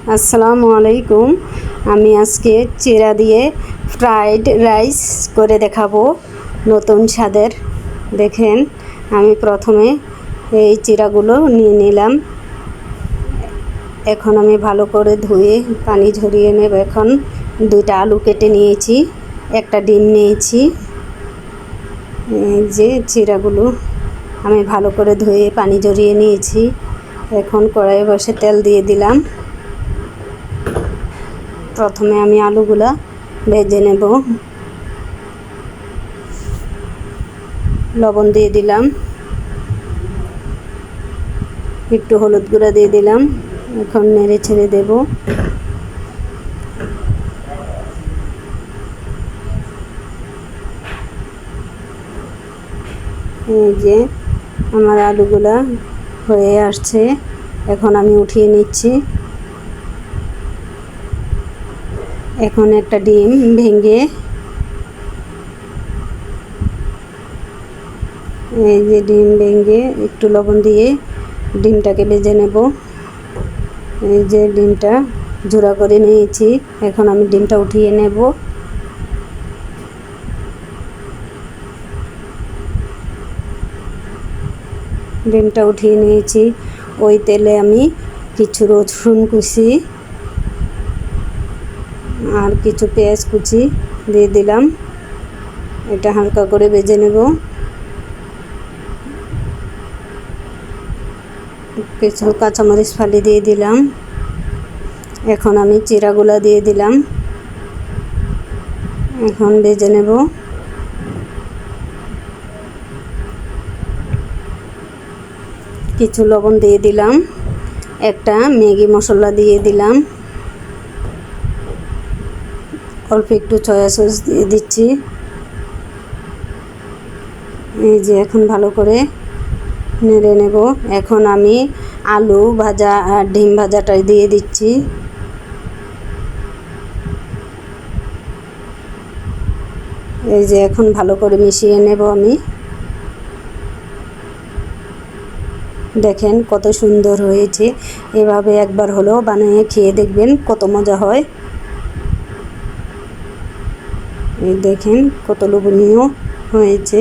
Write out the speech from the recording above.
আসসালামু আলাইকুম। আমি আজকে চিড়া দিয়ে ফ্রাইড রাইস করে দেখাবো নতুন স্বাদের। দেখেন, আমি প্রথমে এই চিড়াগুলো নিয়ে নিলাম। এখন আমি ভালো করে ধুয়ে পানি ঝরিয়ে নেব। এখন 2টা আলু কেটে নিয়েছি, একটা ডিম নিয়েছি। এই যে চিড়াগুলো আমি ভালো করে ধুয়ে পানি ঝরিয়ে নিয়েছি। এখন কড়াইয়ে বসে তেল দিয়ে দিলাম। প্রথমে আমি আলুগুলা ভেজে নেব। লবণ দিয়ে দিলাম, একটু হলুদ গুঁড়া দিয়ে দিলাম। এখন নেড়ে ছেড়ে দেব। এই যে আমার আলুগুলা হয়ে আসছে, এখন আমি উঠিয়ে নিচ্ছি। এখন একটা ডিম ভেঙে এই যে ডিম ভেঙে একটু লবণ দিয়ে ডিমটাকে ভেজে নেব। এই যে ডিমটা জোড়া করে নিয়েছি, এখন আমি ডিমটা উঠিয়ে নেব। ডিমটা উঠিয়ে নিয়েছি। ওই তেলে আমি কিছু রসুন কুচি আর কিছু পেঁয়াজ কুচি দিয়ে দিলাম। এটা হালকা করে ভেজে নেব। কিছু কাঁচামরিচ ফালি দিয়ে দিলাম। এখন আমি চিড়াগুলা দিয়ে দিলাম। এখন ভেজে নেব। কিছু লবণ দিয়ে দিলাম, একটা ম্যাগি মশলা দিয়ে দিলাম, অল্প একটু সয়া সস দিয়ে দিচ্ছি। এই যে এখন ভালো করে নেড়ে নেব। এখন আমি আলু ভাজা আর ডিম ভাজাটা দিয়ে দিচ্ছি। এই যে এখন ভালো করে মিশিয়ে নেব আমি। দেখেন কত সুন্দর হয়েছে। এভাবে একবার হলেও বানিয়ে খেয়ে দেখবেন, কত মজা হয়। এই দেখেন কত লোভনীয় হয়েছে।